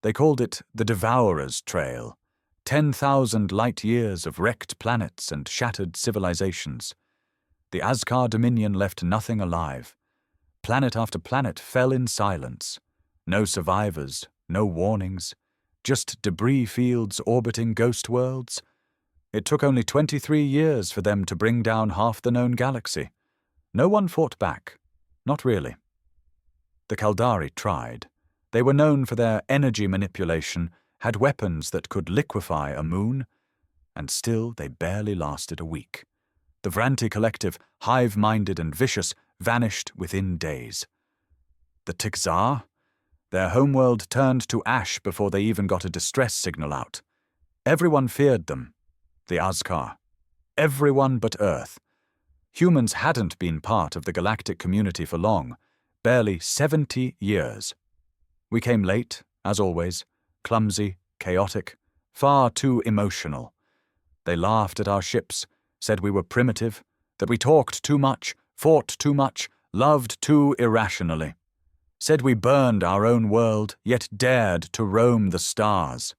They called it the Devourer's Trail. 10,000 light-years of wrecked planets and shattered civilizations. The Azkar Dominion left nothing alive. Planet after planet fell in silence. No survivors, no warnings, just debris fields orbiting ghost worlds. It took only 23 years for them to bring down half the known galaxy. No one fought back. Not really. The Kaldari tried. They were known for their energy manipulation, had weapons that could liquefy a moon, and still they barely lasted a week. The Vranti Collective, hive-minded and vicious, vanished within days. The Tikzar? Their homeworld turned to ash before they even got a distress signal out. Everyone feared them. The Azkar. Everyone but Earth. Humans hadn't been part of the galactic community for long, barely 70 years. We came late, as always, clumsy, chaotic, far too emotional. They laughed at our ships, said we were primitive, that we talked too much, fought too much, loved too irrationally. Said we burned our own world, yet dared to roam the stars.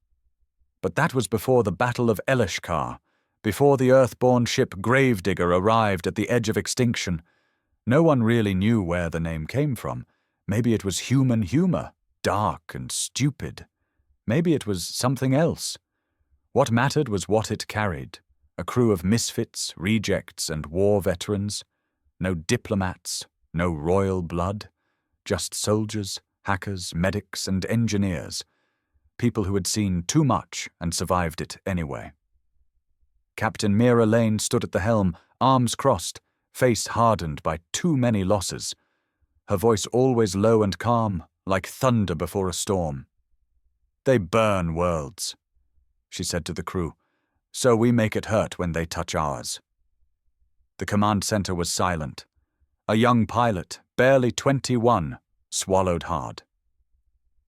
But that was before the Battle of Elishkar, before the Earth-born ship Gravedigger arrived at the edge of extinction. No one really knew where the name came from. Maybe it was human humor, dark and stupid. Maybe it was something else. What mattered was what it carried. A crew of misfits, rejects, and war veterans. No diplomats, no royal blood. Just soldiers, hackers, medics, and engineers. People who had seen too much and survived it anyway. Captain Mira Lane stood at the helm, arms crossed, face hardened by too many losses. Her voice always low and calm, like thunder before a storm. "They burn worlds," she said to the crew, "so we make it hurt when they touch ours." The command center was silent. A young pilot, barely 21, swallowed hard.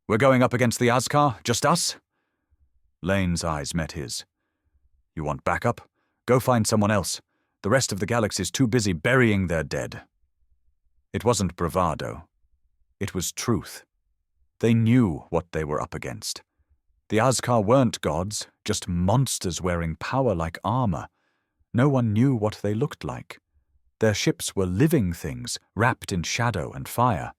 "We're going up against the Azkar, just us?" Lane's eyes met his. "You want backup? Go find someone else. The rest of the galaxy's too busy burying their dead." It wasn't bravado. It was truth. They knew what they were up against. The Azkar weren't gods, just monsters wearing power like armor. No one knew what they looked like. Their ships were living things, wrapped in shadow and fire.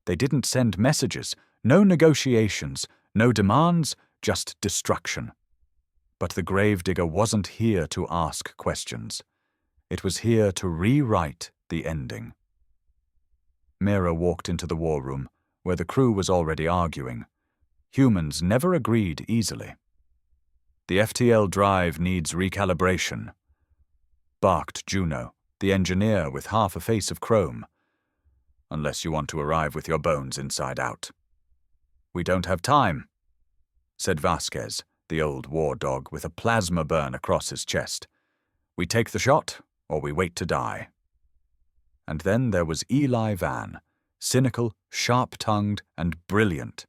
They didn't send messages, no negotiations, no demands, just destruction. But the Gravedigger wasn't here to ask questions. It was here to rewrite the ending. Mira walked into the war room, where the crew was already arguing. Humans never agreed easily. "The FTL drive needs recalibration," barked Juno, the engineer with half a face of chrome. "Unless you want to arrive with your bones inside out." "We don't have time," said Vasquez, the old war dog with a plasma burn across his chest. "We take the shot, or we wait to die." And then there was Eli Van, cynical, sharp-tongued, and brilliant.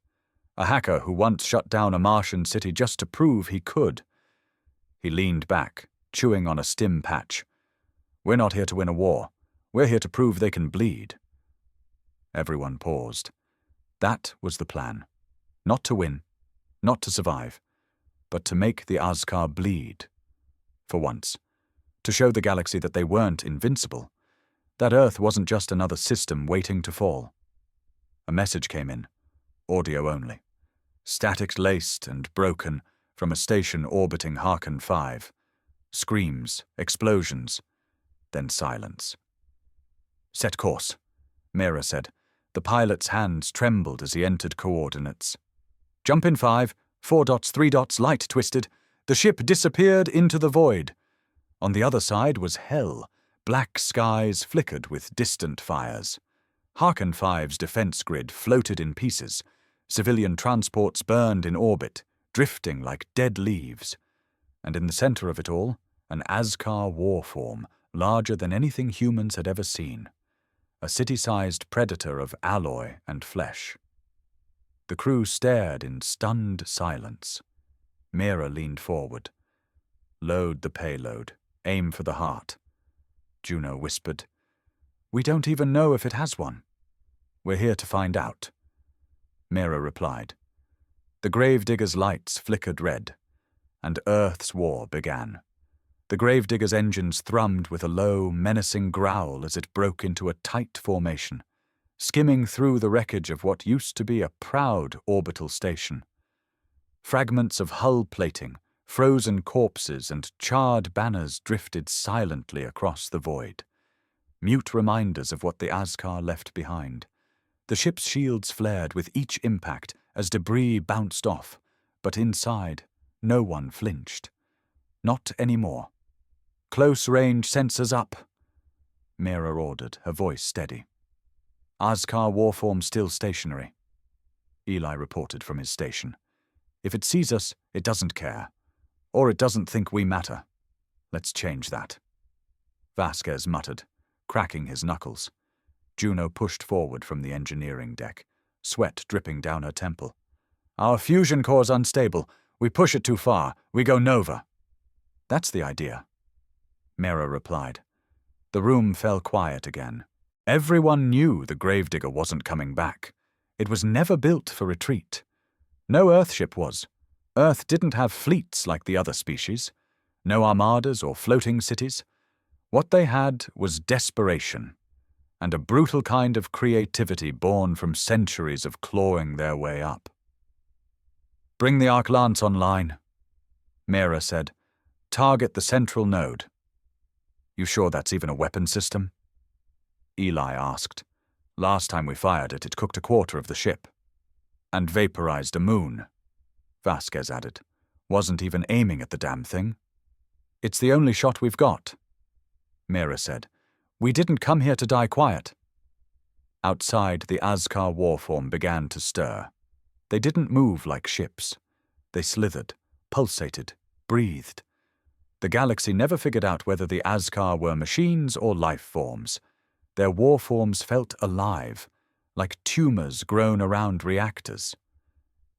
A hacker who once shut down a Martian city just to prove he could. He leaned back, chewing on a stim patch. "We're not here to win a war. We're here to prove they can bleed." Everyone paused. That was the plan. Not to win, not to survive, but to make the Azkar bleed. For once. To show the galaxy that they weren't invincible. That Earth wasn't just another system waiting to fall. A message came in. Audio only. Static-laced and broken from a station orbiting Harken 5. Screams, explosions, then silence. "Set course," Mira said. The pilot's hands trembled as he entered coordinates. "Jump in 5, 4 dots, 3 dots, light twisted." The ship disappeared into the void. On the other side was hell. Black skies flickered with distant fires. Harken 5's defense grid floated in pieces. Civilian transports burned in orbit, drifting like dead leaves. And in the center of it all, an Azkar war form, larger than anything humans had ever seen. A city-sized predator of alloy and flesh. The crew stared in stunned silence. Mira leaned forward. "Load the payload. Aim for the heart." Juno whispered, "We don't even know if it has one." "We're here to find out." Mira replied. The gravedigger's lights flickered red, and Earth's war began. The gravedigger's engines thrummed with a low, menacing growl as it broke into a tight formation, skimming through the wreckage of what used to be a proud orbital station. Fragments of hull plating, frozen corpses, and charred banners drifted silently across the void, mute reminders of what the Azkar left behind. The ship's shields flared with each impact as debris bounced off, but inside, no one flinched. Not anymore. "Close-range sensors up," Mira ordered, her voice steady. "Azkar warform still stationary," Eli reported from his station. "If it sees us, it doesn't care. Or it doesn't think we matter. Let's change that." Vasquez muttered, cracking his knuckles. Juno pushed forward from the engineering deck, sweat dripping down her temple. "Our fusion core's unstable. We push it too far. We go nova." "That's the idea," Mira replied. The room fell quiet again. Everyone knew the gravedigger wasn't coming back. It was never built for retreat. No Earthship was. Earth didn't have fleets like the other species. No armadas or floating cities. What they had was desperation, and a brutal kind of creativity born from centuries of clawing their way up. "Bring the arc lance online," Mira said. "Target the central node." "You sure that's even a weapon system?" Eli asked. "Last time we fired it, it cooked a quarter of the ship." "And vaporized a moon," Vasquez added. "Wasn't even aiming at the damn thing." "It's the only shot we've got," Mira said. "We didn't come here to die quiet." Outside, the Azkar warform began to stir. They didn't move like ships. They slithered, pulsated, breathed. The galaxy never figured out whether the Azkar were machines or life forms. Their warforms felt alive, like tumors grown around reactors.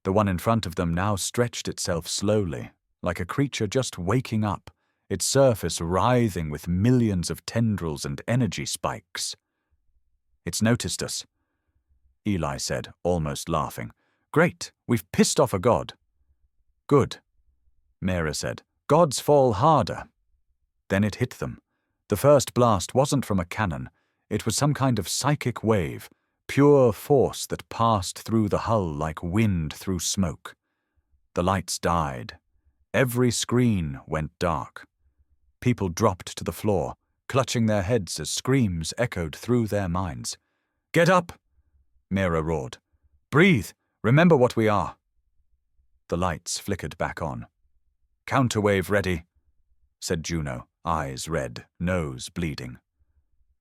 The one in front of them now stretched itself slowly, like a creature just waking up, its surface writhing with millions of tendrils and energy spikes. "It's noticed us," Eli said, almost laughing. "Great, we've pissed off a god." "Good," Mira said. "Gods fall harder." Then it hit them. The first blast wasn't from a cannon. It was some kind of psychic wave, pure force that passed through the hull like wind through smoke. The lights died. Every screen went dark. People dropped to the floor, clutching their heads as screams echoed through their minds. "Get up!" Mira roared. "Breathe! Remember what we are!" The lights flickered back on. "Counterwave ready," said Juno, eyes red, nose bleeding.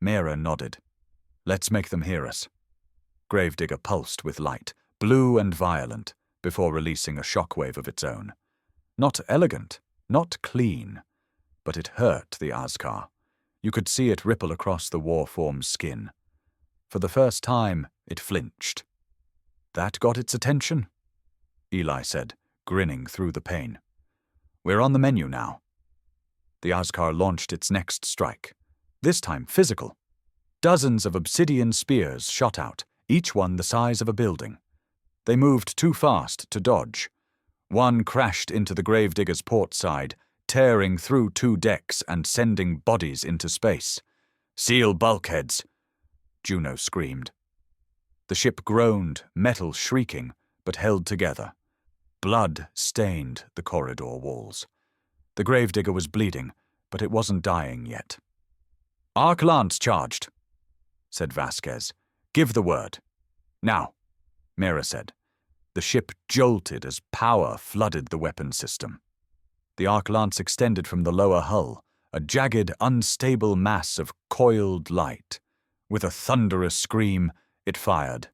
Mira nodded. "Let's make them hear us." Gravedigger pulsed with light, blue and violent, before releasing a shockwave of its own. Not elegant, not clean, but it hurt the Azkar. You could see it ripple across the warform's skin. For the first time, it flinched. "That got its attention?" Eli said, grinning through the pain. "We're on the menu now." The Azkar launched its next strike, this time physical. Dozens of obsidian spears shot out, each one the size of a building. They moved too fast to dodge. One crashed into the gravedigger's port side, tearing through 2 decks and sending bodies into space. "Seal bulkheads!" Juno screamed. The ship groaned, metal shrieking, but held together. Blood stained the corridor walls. The gravedigger was bleeding, but it wasn't dying yet. "Arc lance charged," said Vasquez. "Give the word." "Now," Mira said. The ship jolted as power flooded the weapon system. The arc lance extended from the lower hull, a jagged, unstable mass of coiled light. With a thunderous scream, it fired.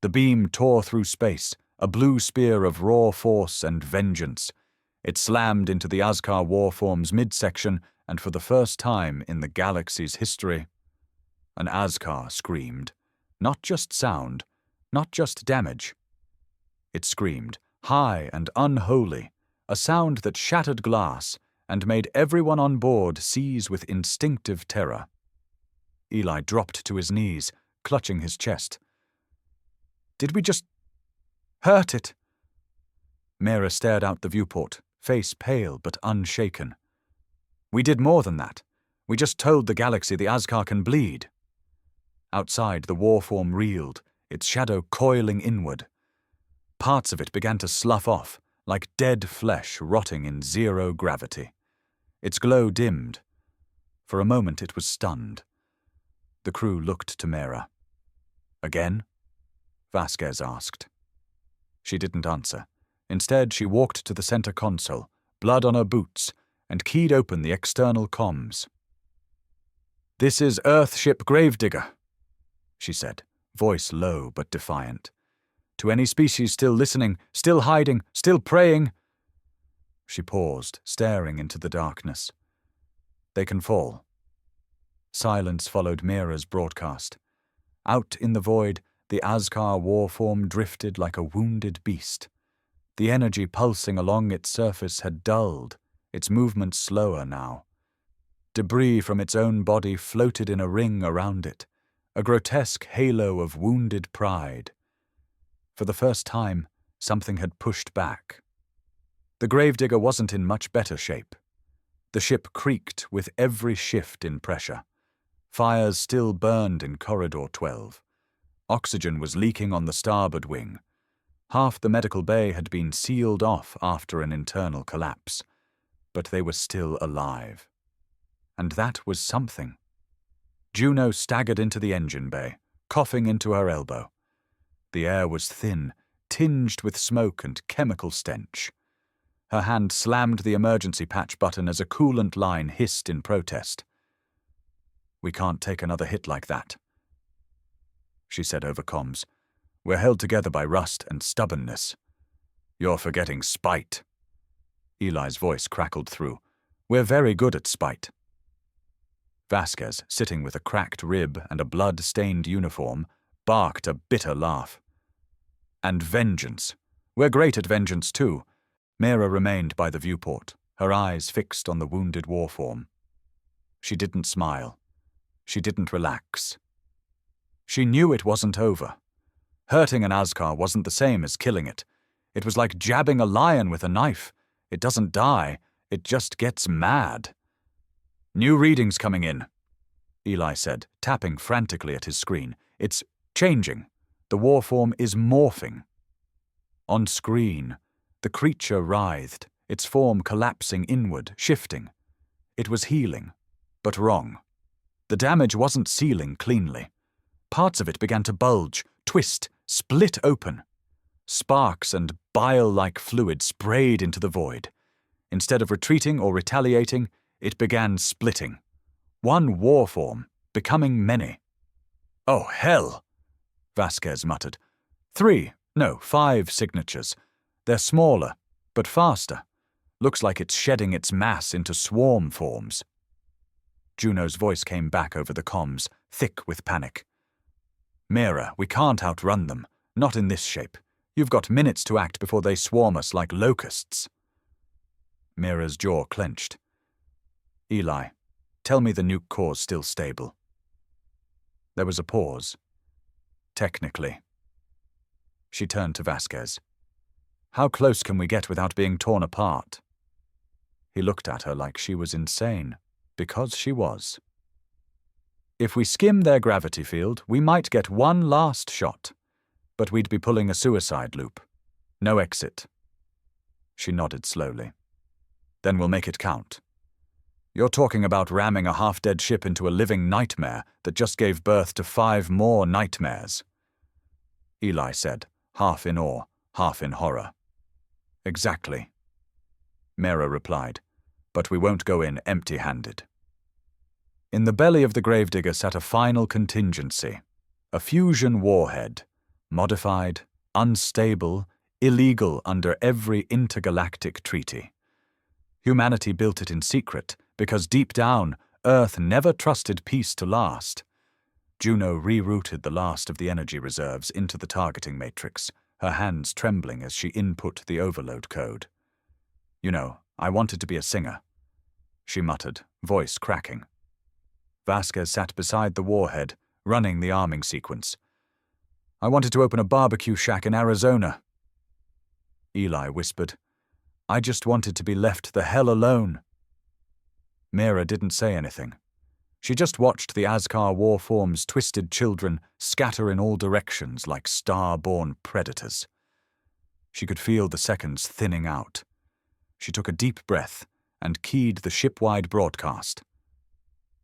The beam tore through space, a blue spear of raw force and vengeance. It slammed into the Azkar warform's midsection, and for the first time in the galaxy's history, an Azkar screamed. Not just sound, not just damage. It screamed, high and unholy, a sound that shattered glass and made everyone on board seize with instinctive terror. Eli dropped to his knees, clutching his chest. "Did we just hurt it?" Mira stared out the viewport, face pale but unshaken. "We did more than that. We just told the galaxy the Azkar can bleed." Outside, the warform reeled, its shadow coiling inward. Parts of it began to slough off, like dead flesh rotting in zero gravity. Its glow dimmed. For a moment it was stunned. The crew looked to Mira. "Again?" Vasquez asked. She didn't answer. Instead, she walked to the center console, blood on her boots, and keyed open the external comms. "This is Earthship Gravedigger," she said, voice low but defiant. "To any species still listening, still hiding, still praying—" She paused, staring into the darkness. "They can fall." Silence followed Mira's broadcast. Out in the void, the Azkar warform drifted like a wounded beast. The energy pulsing along its surface had dulled, its movement slower now. Debris from its own body floated in a ring around it, a grotesque halo of wounded pride. For the first time, something had pushed back. The Gravedigger wasn't in much better shape. The ship creaked with every shift in pressure. Fires still burned in Corridor 12. Oxygen was leaking on the starboard wing. Half the medical bay had been sealed off after an internal collapse, but they were still alive. And that was something. Juno staggered into the engine bay, coughing into her elbow. The air was thin, tinged with smoke and chemical stench. Her hand slammed the emergency patch button as a coolant line hissed in protest. "We can't take another hit like that," she said over comms. "We're held together by rust and stubbornness." "You're forgetting spite." Eli's voice crackled through. "We're very good at spite." Vasquez, sitting with a cracked rib and a blood-stained uniform, barked a bitter laugh. "And vengeance. We're great at vengeance too." Mira remained by the viewport, her eyes fixed on the wounded warform. She didn't smile. She didn't relax. She knew it wasn't over. Hurting an Azkar wasn't the same as killing it. It was like jabbing a lion with a knife. It doesn't die, it just gets mad. "New readings coming in," Eli said, tapping frantically at his screen. "It's changing. The warform is morphing." On screen, the creature writhed, its form collapsing inward, shifting. It was healing, but wrong. The damage wasn't sealing cleanly. Parts of it began to bulge, twist, split open. Sparks and bile-like fluid sprayed into the void. Instead of retreating or retaliating, it began splitting. One warform, becoming many. "Oh, hell!" Vasquez muttered. 5 signatures. They're smaller, but faster. Looks like it's shedding its mass into swarm forms." Juno's voice came back over the comms, thick with panic. "Mira, we can't outrun them. Not in this shape. You've got minutes to act before they swarm us like locusts." Mira's jaw clenched. "Eli, tell me the nuke core's still stable." There was a pause. "Technically." She turned to Vasquez. "How close can we get without being torn apart?" He looked at her like she was insane, because she was. "If we skim their gravity field, we might get one last shot, but we'd be pulling a suicide loop. No exit." She nodded slowly. "Then we'll make it count. You're talking about ramming a half-dead ship into a living nightmare that just gave birth to 5 more nightmares," Eli said, half in awe, half in horror. "Exactly," Mira replied, "but we won't go in empty-handed." In the belly of the Gravedigger sat a final contingency, a fusion warhead, modified, unstable, illegal under every intergalactic treaty. Humanity built it in secret because deep down, Earth never trusted peace to last. Juno rerouted the last of the energy reserves into the targeting matrix, her hands trembling as she input the overload code. "You know, I wanted to be a singer," she muttered, voice cracking. Vasquez sat beside the warhead, running the arming sequence. "I wanted to open a barbecue shack in Arizona." Eli whispered. "I just wanted to be left the hell alone." Mira didn't say anything. She just watched the Azkar Warform's twisted children scatter in all directions like star-born predators. She could feel the seconds thinning out. She took a deep breath and keyed the ship-wide broadcast.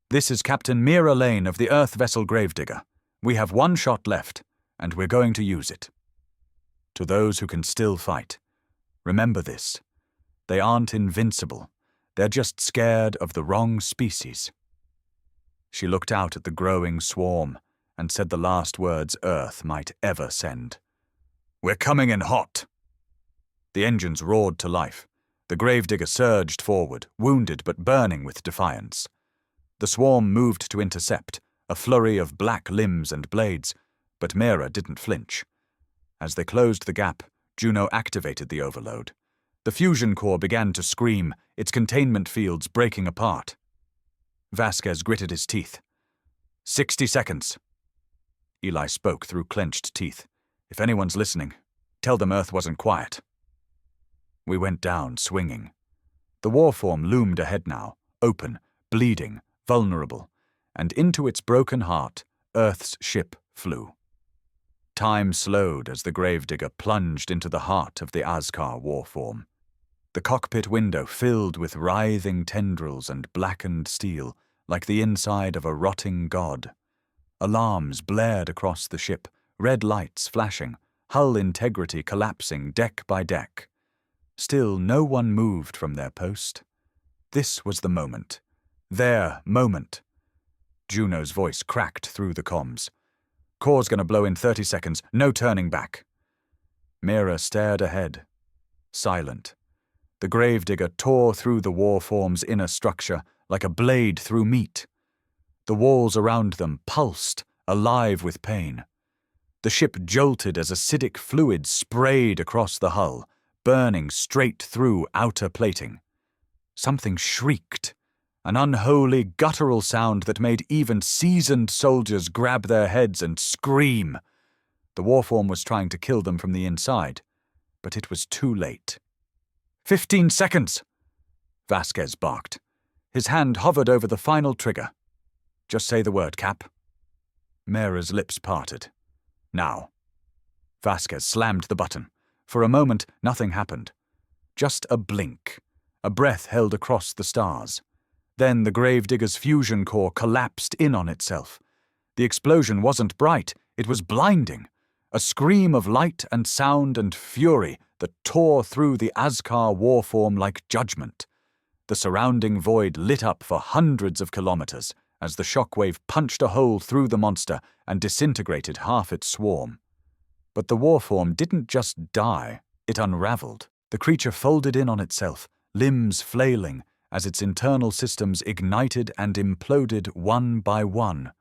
"This is Captain Mira Lane of the Earth vessel Gravedigger. We have one shot left, and we're going to use it. To those who can still fight, remember this. They aren't invincible. They're just scared of the wrong species." She looked out at the growing swarm and said the last words Earth might ever send. "We're coming in hot." The engines roared to life. The Gravedigger surged forward, wounded but burning with defiance. The swarm moved to intercept, a flurry of black limbs and blades, but Mira didn't flinch. As they closed the gap, Juno activated the overload. The fusion core began to scream, its containment fields breaking apart. Vasquez gritted his teeth. 60 seconds. Eli spoke through clenched teeth. "If anyone's listening, tell them Earth wasn't quiet." We went down, swinging. The warform loomed ahead now, open, bleeding, vulnerable, and into its broken heart, Earth's ship flew. Time slowed as the Gravedigger plunged into the heart of the Azkar warform. The cockpit window filled with writhing tendrils and blackened steel, like the inside of a rotting god. Alarms blared across the ship, red lights flashing, hull integrity collapsing deck by deck. Still, no one moved from their post. This was the moment. Their moment. Juno's voice cracked through the comms. "Core's gonna blow in 30 seconds, no turning back." Mira stared ahead, silent. The Gravedigger tore through the warform's inner structure like a blade through meat. The walls around them pulsed, alive with pain. The ship jolted as acidic fluid sprayed across the hull, burning straight through outer plating. Something shrieked, an unholy, guttural sound that made even seasoned soldiers grab their heads and scream. The warform was trying to kill them from the inside, but it was too late. 15 seconds! Vasquez barked. His hand hovered over the final trigger. "Just say the word, Cap." Mira's lips parted. "Now." Vasquez slammed the button. For a moment, nothing happened. Just a blink, a breath held across the stars. Then the Gravedigger's fusion core collapsed in on itself. The explosion wasn't bright, it was blinding. A scream of light and sound and fury that tore through the Azkar warform like judgment. The surrounding void lit up for hundreds of kilometers as the shockwave punched a hole through the monster and disintegrated half its swarm. But the warform didn't just die, it unraveled. The creature folded in on itself, limbs flailing, as its internal systems ignited and imploded one by one.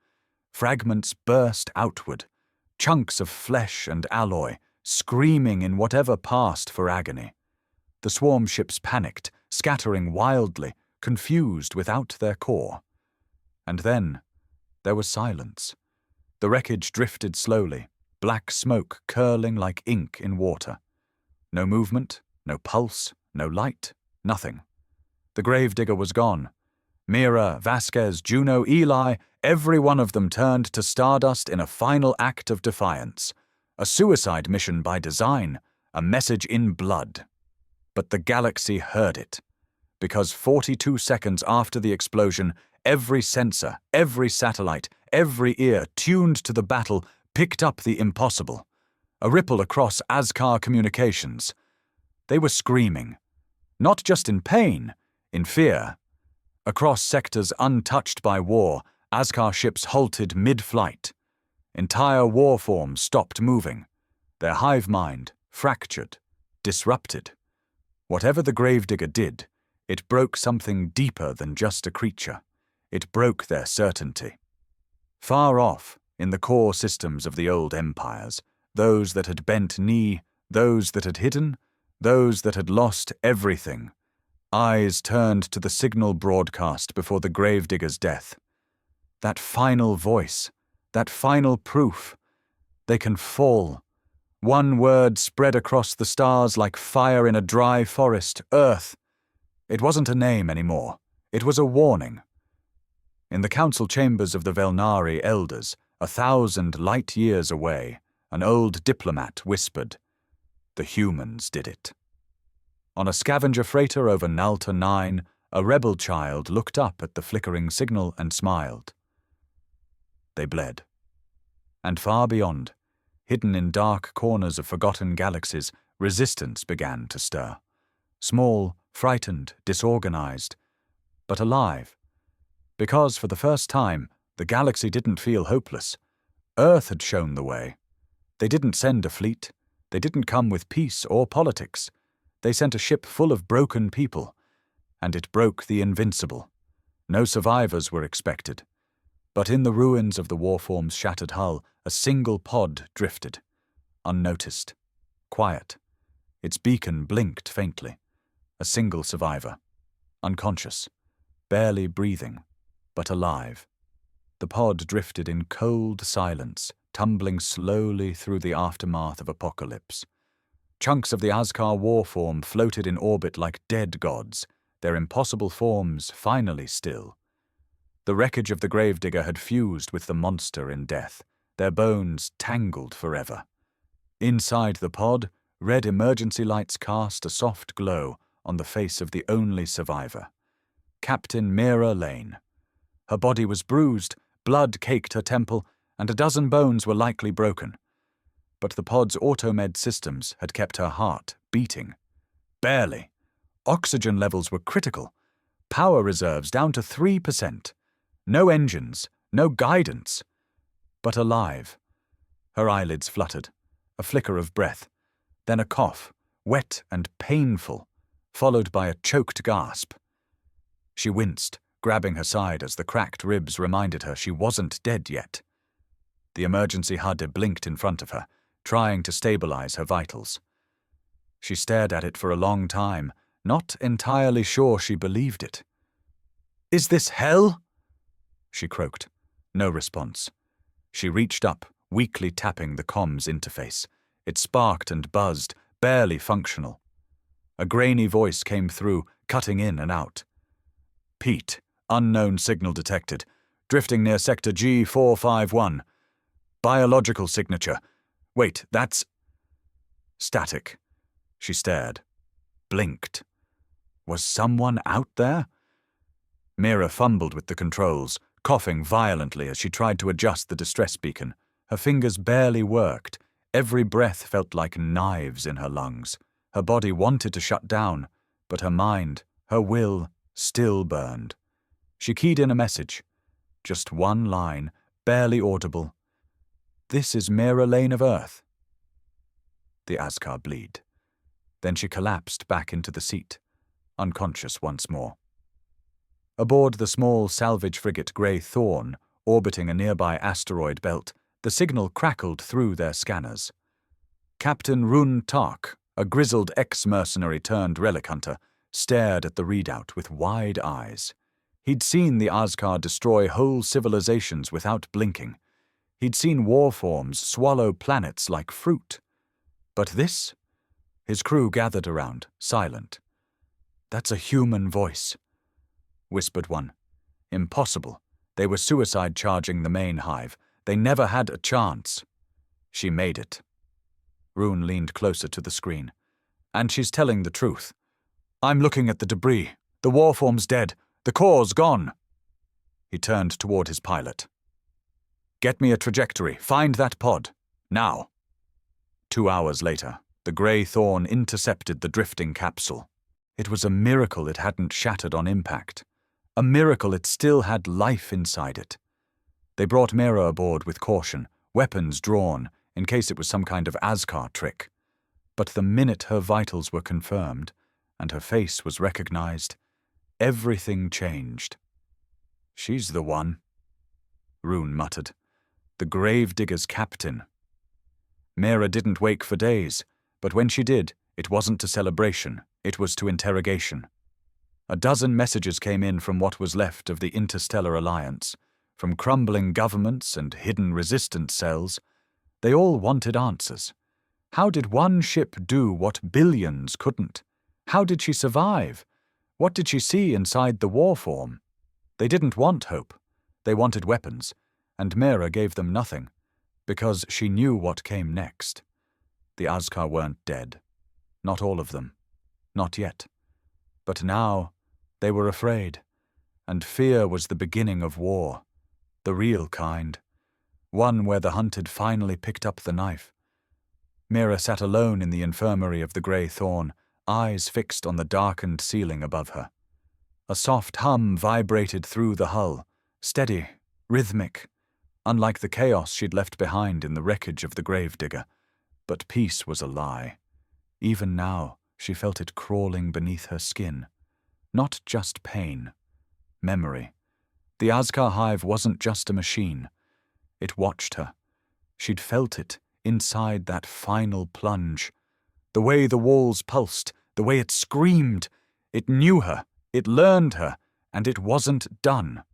Fragments burst outward, chunks of flesh and alloy, screaming in whatever passed for agony. The swarm ships panicked, scattering wildly, confused without their core. And then there was silence. The wreckage drifted slowly, black smoke curling like ink in water. No movement, no pulse, no light, nothing. The Gravedigger was gone. Mira, Vasquez, Juno, Eli, every one of them turned to Stardust in a final act of defiance. A suicide mission by design, a message in blood. But the galaxy heard it. Because 42 seconds after the explosion, every sensor, every satellite, every ear tuned to the battle picked up the impossible. A ripple across Azkar communications. They were screaming. Not just in pain, in fear. Across sectors untouched by war, Azkar ships halted mid-flight. Entire warforms stopped moving. Their hive mind fractured, disrupted. Whatever the Gravedigger did, it broke something deeper than just a creature. It broke their certainty. Far off, in the core systems of the old empires, those that had bent knee, those that had hidden, those that had lost everything, eyes turned to the signal broadcast before the Gravedigger's death. That final voice, that final proof. They can fall. One word spread across the stars like fire in a dry forest: Earth. It wasn't a name anymore. It was a warning. In the council chambers of the Velnari elders, 1,000 light years away, an old diplomat whispered, "The humans did it." On a scavenger freighter over Nalta 9, a rebel child looked up at the flickering signal and smiled. They bled. And far beyond, hidden in dark corners of forgotten galaxies, resistance began to stir. Small, frightened, disorganized, but alive. Because for the first time, the galaxy didn't feel hopeless. Earth had shown the way. They didn't send a fleet. They didn't come with peace or politics. They sent a ship full of broken people, and it broke the invincible. No survivors were expected. But in the ruins of the warform's shattered hull, a single pod drifted, unnoticed, quiet. Its beacon blinked faintly. A single survivor, unconscious, barely breathing, but alive. The pod drifted in cold silence, tumbling slowly through the aftermath of apocalypse. Chunks of the Azkar warform floated in orbit like dead gods, their impossible forms finally still. The wreckage of the gravedigger had fused with the monster in death, their bones tangled forever. Inside the pod, red emergency lights cast a soft glow on the face of the only survivor, Captain Mira Lane. Her body was bruised, blood caked her temple, and a dozen bones were likely broken. But the pod's automed systems had kept her heart beating. Barely. Oxygen levels were critical. Power reserves down to 3%. No engines, no guidance. But alive. Her eyelids fluttered. A flicker of breath. Then a cough, wet and painful, followed by a choked gasp. She winced, grabbing her side as the cracked ribs reminded her she wasn't dead yet. The emergency HUD blinked in front of her, trying to stabilize her vitals. She stared at it for a long time, not entirely sure she believed it. "Is this hell?" she croaked. No response. She reached up, weakly tapping the comms interface. It sparked and buzzed, barely functional. A grainy voice came through, cutting in and out. "Pete, unknown signal detected. Drifting near sector G451. Biological signature. Wait, that's..." Static. She stared. Blinked. Was someone out there? Mira fumbled with the controls, coughing violently as she tried to adjust the distress beacon. Her fingers barely worked. Every breath felt like knives in her lungs. Her body wanted to shut down, but her mind, her will, still burned. She keyed in a message. Just one line, barely audible. "This is Mira Lane of Earth." The Azkar bleed. Then she collapsed back into the seat, unconscious once more. Aboard the small salvage frigate Grey Thorn, orbiting a nearby asteroid belt, the signal crackled through their scanners. Captain Run Tak, a grizzled ex-mercenary turned relic hunter, stared at the readout with wide eyes. He'd seen the Azkar destroy whole civilizations without blinking. He'd seen warforms swallow planets like fruit. But this? His crew gathered around, silent. "That's a human voice," whispered one. "Impossible. They were suicide charging the main hive. They never had a chance." "She made it." Rune leaned closer to the screen. "And she's telling the truth. I'm looking at the debris. The warform's dead. The core's gone." He turned toward his pilot. "Get me a trajectory. Find that pod. Now." 2 hours later, the Grey Thorn intercepted the drifting capsule. It was a miracle it hadn't shattered on impact. A miracle it still had life inside it. They brought Mira aboard with caution, weapons drawn, in case it was some kind of Azkar trick. But the minute her vitals were confirmed, and her face was recognized, everything changed. "She's the one," Rune muttered. "The gravedigger's captain." Mira didn't wake for days, but when she did, it wasn't to celebration, it was to interrogation. A dozen messages came in from what was left of the Interstellar Alliance, from crumbling governments and hidden resistance cells. They all wanted answers. How did one ship do what billions couldn't? How did she survive? What did she see inside the war form? They didn't want hope. They wanted weapons, and Mera gave them nothing, because she knew what came next. The Azkar weren't dead. Not all of them. Not yet. But now, they were afraid, and fear was the beginning of war. The real kind. One where the hunted finally picked up the knife. Mera sat alone in the infirmary of the Grey Thorn, eyes fixed on the darkened ceiling above her. A soft hum vibrated through the hull, steady, rhythmic, unlike the chaos she'd left behind in the wreckage of the gravedigger. But peace was a lie. Even now, she felt it crawling beneath her skin. Not just pain. Memory. The Azkar hive wasn't just a machine. It watched her. She'd felt it inside that final plunge. The way the walls pulsed, the way it screamed. It knew her, it learned her, and it wasn't done.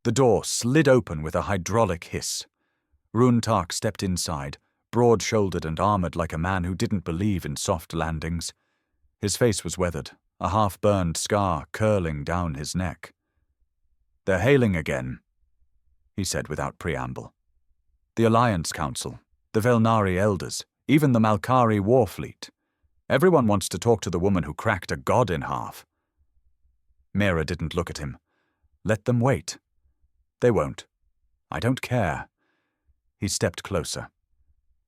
The door slid open with a hydraulic hiss. Runtark stepped inside, broad-shouldered and armored like a man who didn't believe in soft landings. His face was weathered, a half-burned scar curling down his neck. "They're hailing again," he said without preamble. "The Alliance Council, the Velnari Elders, even the Malkari War Fleet. Everyone wants to talk to the woman who cracked a god in half." Mera didn't look at him. "Let them wait." "They won't. I don't care." He stepped closer.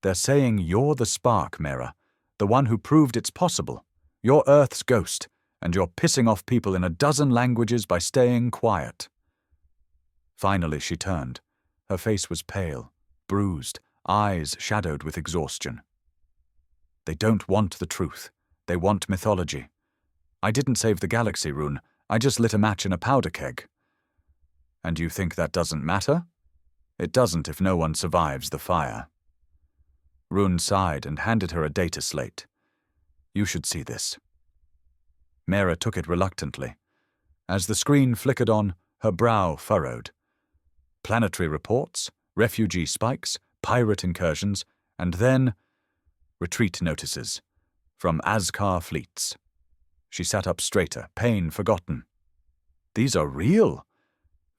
"They're saying you're the spark, Mera, the one who proved it's possible. You're Earth's ghost, and you're pissing off people in a dozen languages by staying quiet." Finally she turned. Her face was pale, bruised, eyes shadowed with exhaustion. "They don't want the truth. They want mythology. I didn't save the galaxy, Rune. I just lit a match in a powder keg." "And you think that doesn't matter?" "It doesn't if no one survives the fire." Rune sighed and handed her a data slate. "You should see this." Mera took it reluctantly. As the screen flickered on, her brow furrowed. Planetary reports, refugee spikes, pirate incursions, and then retreat notices from Azkar fleets. She sat up straighter, pain forgotten. "These are real.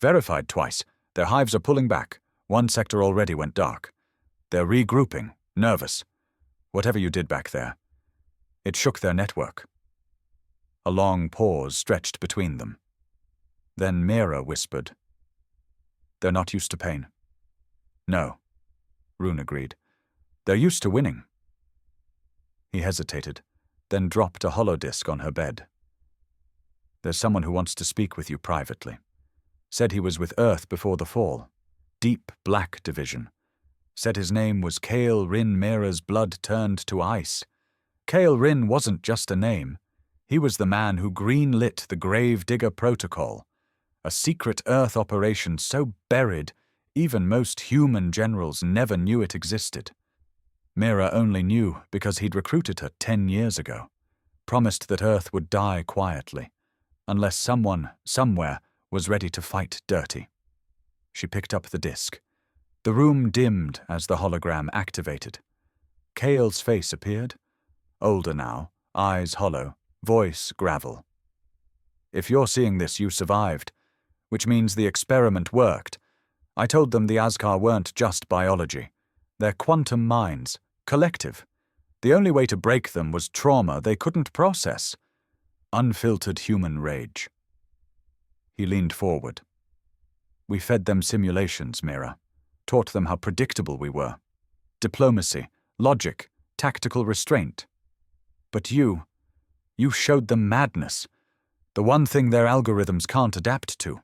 Verified twice. Their hives are pulling back. One sector already went dark. They're regrouping, nervous. Whatever you did back there. It shook their network." A long pause stretched between them. Then Mera whispered, "They're not used to pain." "No," Rune agreed. "They're used to winning." He hesitated, then dropped a holodisc on her bed. "There's someone who wants to speak with you privately. Said he was with Earth before the fall. Deep Black Division. Said his name was Kale Rin. Mera's blood turned to ice. Kale Rin wasn't just a name. He was the man who green-lit the Gravedigger Protocol, a secret Earth operation so buried even most human generals never knew it existed. Mera only knew because he'd recruited her 10 years ago, promised that Earth would die quietly, unless someone, somewhere, was ready to fight dirty. She picked up the disc. The room dimmed as the hologram activated. Kale's face appeared, older now, eyes hollow, voice gravel. "If you're seeing this, you survived, which means the experiment worked. I told them the Azkar weren't just biology. They're quantum minds, collective. The only way to break them was trauma they couldn't process. Unfiltered human rage." He leaned forward. "We fed them simulations, Mera. Taught them how predictable we were. Diplomacy, logic, tactical restraint. But you showed them madness. The one thing their algorithms can't adapt to."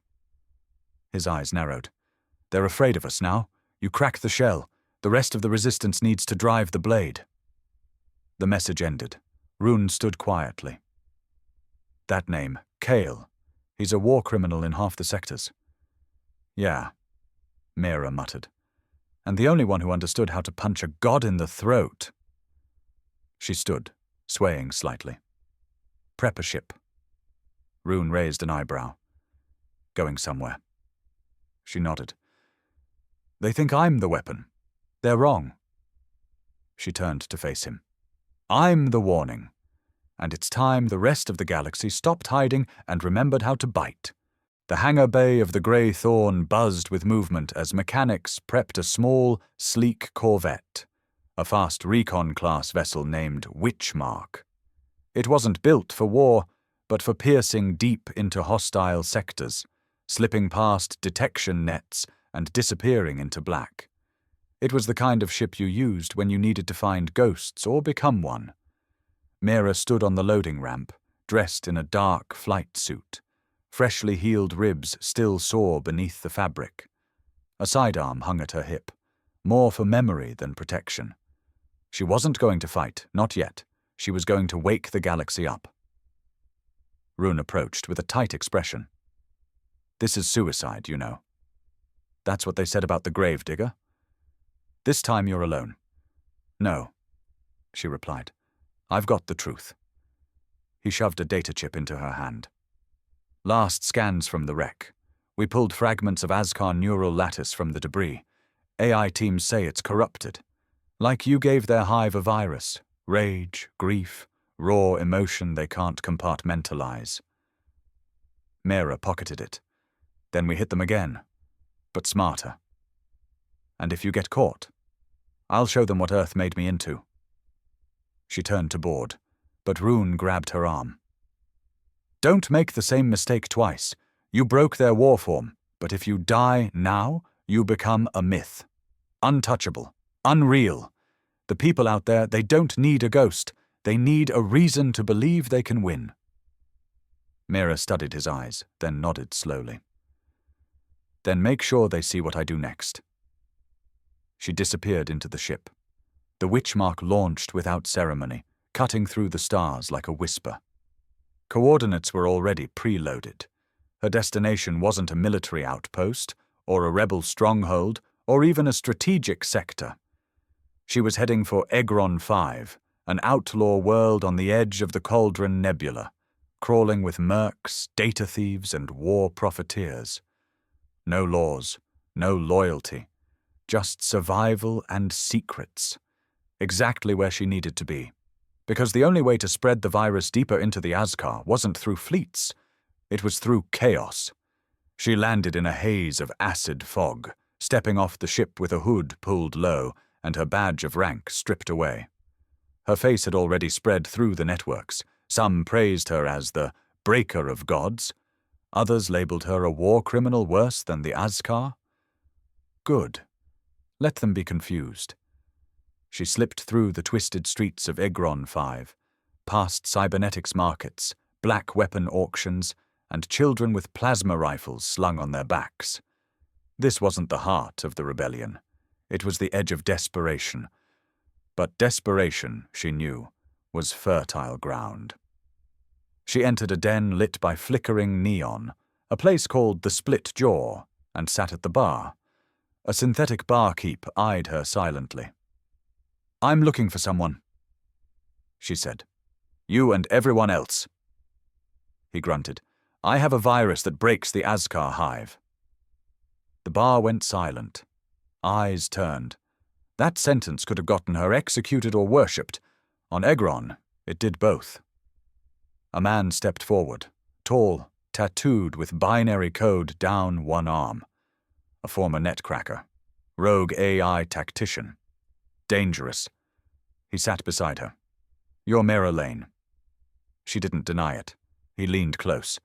His eyes narrowed. "They're afraid of us now. You crack the shell. The rest of the resistance needs to drive the blade." The message ended. Rune stood quietly. "That name, Kale. He's a war criminal in half the sectors." "Yeah," Mera muttered. "And the only one who understood how to punch a god in the throat." She stood, swaying slightly. "Prep a ship." Rune raised an eyebrow. "Going somewhere." She nodded. "They think I'm the weapon. They're wrong." She turned to face him. I'm the warning. And it's time the rest of the galaxy stopped hiding and remembered how to bite. The hangar bay of the Grey Thorn buzzed with movement as mechanics prepped a small, sleek corvette, a fast recon-class vessel named Witchmark. It wasn't built for war, but for piercing deep into hostile sectors, slipping past detection nets and disappearing into black. It was the kind of ship you used when you needed to find ghosts or become one. Mira stood on the loading ramp, dressed in a dark flight suit, freshly healed ribs still sore beneath the fabric. A sidearm hung at her hip, more for memory than protection. She wasn't going to fight, not yet. She was going to wake the galaxy up. Rune approached with a tight expression. This is suicide, you know. That's what they said about the gravedigger. This time you're alone. No, she replied. I've got the truth. He shoved a data chip into her hand. Last scans from the wreck. We pulled fragments of Azkar neural lattice from the debris. AI teams say it's corrupted. Like you gave their hive a virus. Rage, grief, raw emotion they can't compartmentalize. Mira pocketed it. Then we hit them again, but smarter. And if you get caught, I'll show them what Earth made me into. She turned to board, but Rune grabbed her arm. Don't make the same mistake twice. You broke their war form, but if you die now, you become a myth. Untouchable. Unreal. The people out there, they don't need a ghost. They need a reason to believe they can win. Mira studied his eyes, then nodded slowly. Then make sure they see what I do next. She disappeared into the ship. The Witchmark launched without ceremony, cutting through the stars like a whisper. Coordinates were already preloaded. Her destination wasn't a military outpost, or a rebel stronghold, or even a strategic sector. She was heading for Egron 5, an outlaw world on the edge of the Cauldron Nebula, crawling with mercs, data thieves, and war profiteers. No laws, no loyalty, just survival and secrets. Exactly where she needed to be. Because the only way to spread the virus deeper into the Azkar wasn't through fleets. It was through chaos. She landed in a haze of acid fog, stepping off the ship with a hood pulled low and her badge of rank stripped away. Her face had already spread through the networks. Some praised her as the breaker of gods. Others labeled her a war criminal worse than the Azkar. Good. Let them be confused. She slipped through the twisted streets of Egron 5, past cybernetics markets, black weapon auctions, and children with plasma rifles slung on their backs. This wasn't the heart of the rebellion. It was the edge of desperation. But desperation, she knew, was fertile ground. She entered a den lit by flickering neon, a place called the Split Jaw, and sat at the bar. A synthetic barkeep eyed her silently. I'm looking for someone, she said. You and everyone else. He grunted. I have a virus that breaks the Azkar hive. The bar went silent. Eyes turned. That sentence could have gotten her executed or worshipped. On Egron, it did both. A man stepped forward, tall, tattooed with binary code down one arm. A former netcracker. Rogue AI tactician. Dangerous. He sat beside her. You're Mira Lane. She didn't deny it. He leaned close.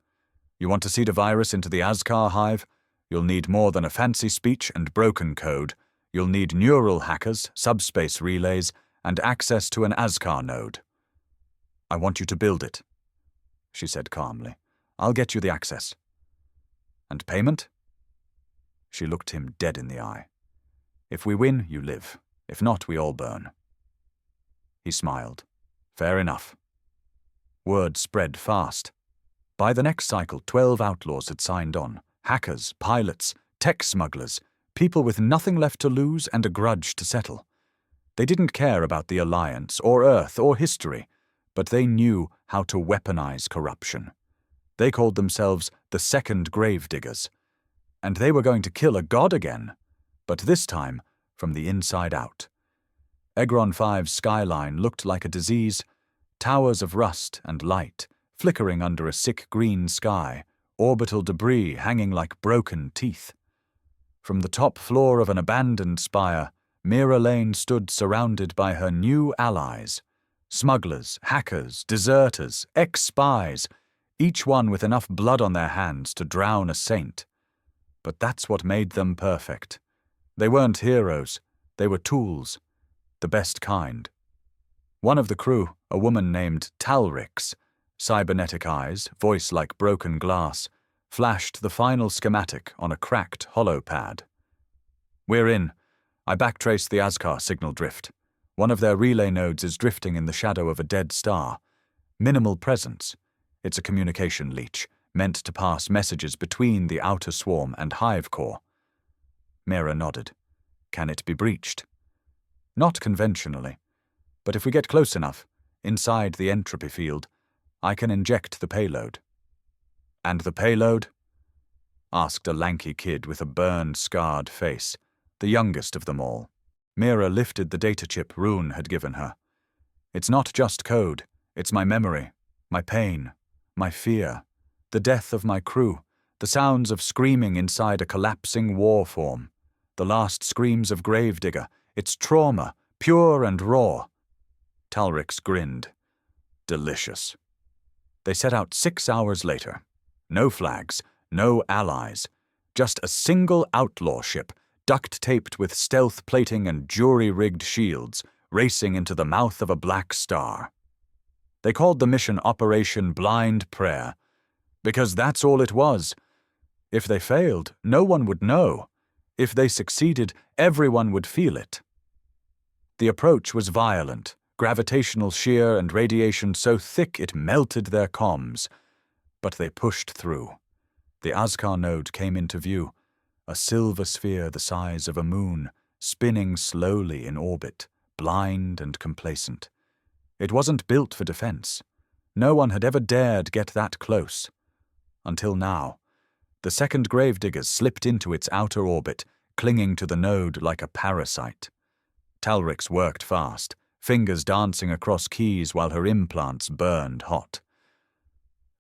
You want to seed a virus into the Azkar hive? You'll need more than a fancy speech and broken code. You'll need neural hackers, subspace relays, and access to an Azkar node. I want you to build it, she said calmly. I'll get you the access. And payment? She looked him dead in the eye. If we win, you live. If not, we all burn. He smiled. Fair enough. Word spread fast. By the next cycle, 12 outlaws had signed on. Hackers, pilots, tech smugglers, people with nothing left to lose and a grudge to settle. They didn't care about the Alliance, or Earth, or history, but they knew how to weaponize corruption. They called themselves the Second Gravediggers. And they were going to kill a god again, but this time from the inside out. Egron V's skyline looked like a disease, towers of rust and light flickering under a sick green sky, orbital debris hanging like broken teeth. From the top floor of an abandoned spire, Mira Lane stood surrounded by her new allies. Smugglers, hackers, deserters, ex-spies, each one with enough blood on their hands to drown a saint. But that's what made them perfect. They weren't heroes, they were tools, the best kind. One of the crew, a woman named Talrix, cybernetic eyes, voice like broken glass, flashed the final schematic on a cracked hollow pad. "We're in. I backtraced the Azkar signal drift. One of their relay nodes is drifting in the shadow of a dead star. Minimal presence. It's a communication leech, meant to pass messages between the outer swarm and hive core." Mira nodded. "Can it be breached?" "Not conventionally. But if we get close enough, inside the entropy field, I can inject the payload." "And the payload?" asked a lanky kid with a burned, scarred face, the youngest of them all. Mira lifted the data chip Rune had given her. "It's not just code. It's my memory, my pain, my fear, the death of my crew, the sounds of screaming inside a collapsing war form, the last screams of Gravedigger. It's trauma, pure and raw." Talrix grinned. "Delicious." They set out 6 hours later. No flags, no allies, just a single outlaw ship, duct-taped with stealth plating and jury-rigged shields, racing into the mouth of a black star. They called the mission Operation Blind Prayer, because that's all it was. If they failed, no one would know. If they succeeded, everyone would feel it. The approach was violent, gravitational shear and radiation so thick it melted their comms. But they pushed through. The Azkar node came into view, a silver sphere the size of a moon, spinning slowly in orbit, blind and complacent. It wasn't built for defense. No one had ever dared get that close. Until now. The second Gravediggers slipped into its outer orbit, clinging to the node like a parasite. Talrix worked fast, fingers dancing across keys while her implants burned hot.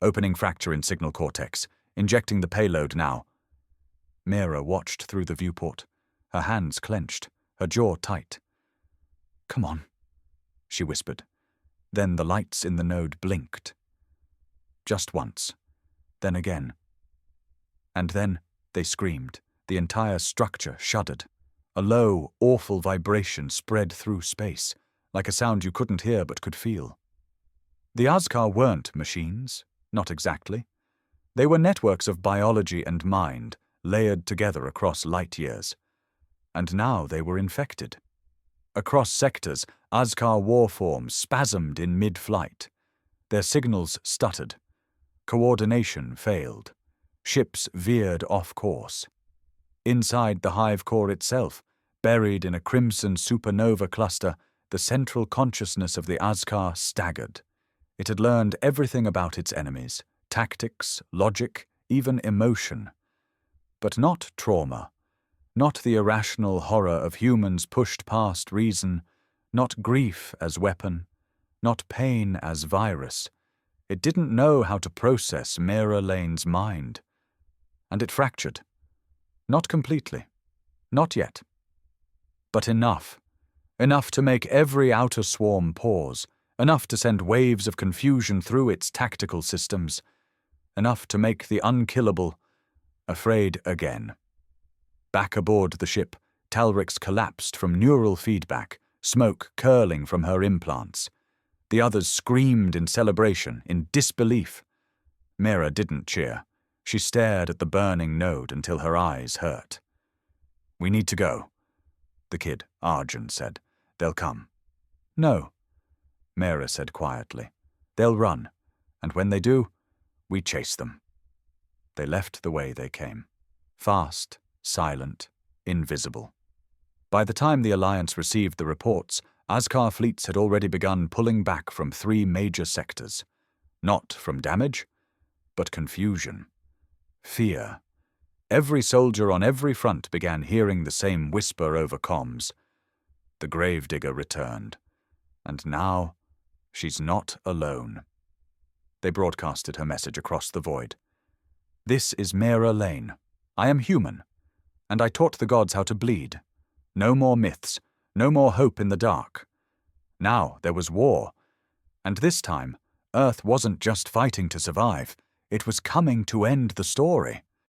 Opening fracture in signal cortex, injecting the payload now. Mira watched through the viewport, her hands clenched, her jaw tight. "Come on," she whispered. Then the lights in the node blinked. Just once, then again. And then they screamed. The entire structure shuddered. A low, awful vibration spread through space, like a sound you couldn't hear but could feel. The Azkar weren't machines, not exactly. They were networks of biology and mind, layered together across light years. And now they were infected. Across sectors, Azkar warforms spasmed in mid-flight. Their signals stuttered. Coordination failed. Ships veered off course. Inside the hive core itself, buried in a crimson supernova cluster, the central consciousness of the Azkar staggered. It had learned everything about its enemies, tactics, logic, even emotion. But not trauma, not the irrational horror of humans pushed past reason, not grief as weapon, not pain as virus. It didn't know how to process Mira Lane's mind. And it fractured. Not completely. Not yet. But enough. Enough to make every outer swarm pause. Enough to send waves of confusion through its tactical systems. Enough to make the unkillable afraid again. Back aboard the ship, Talrix collapsed from neural feedback, smoke curling from her implants. The others screamed in celebration, in disbelief. Mira didn't cheer. She stared at the burning node until her eyes hurt. "We need to go," the kid, Arjun, said. "They'll come." "No," Mira said quietly. "They'll run, and when they do, we chase them." They left the way they came. Fast, silent, invisible. By the time the Alliance received the reports, Azkar fleets had already begun pulling back from 3 major sectors. Not from damage, but confusion. Fear. Every soldier on every front began hearing the same whisper over comms. The gravedigger returned. And now, she's not alone. They broadcasted her message across the void. This is Mera Lane. I am human, and I taught the gods how to bleed. No more myths, no more hope in the dark. Now there was war, and this time, Earth wasn't just fighting to survive, it was coming to end the story.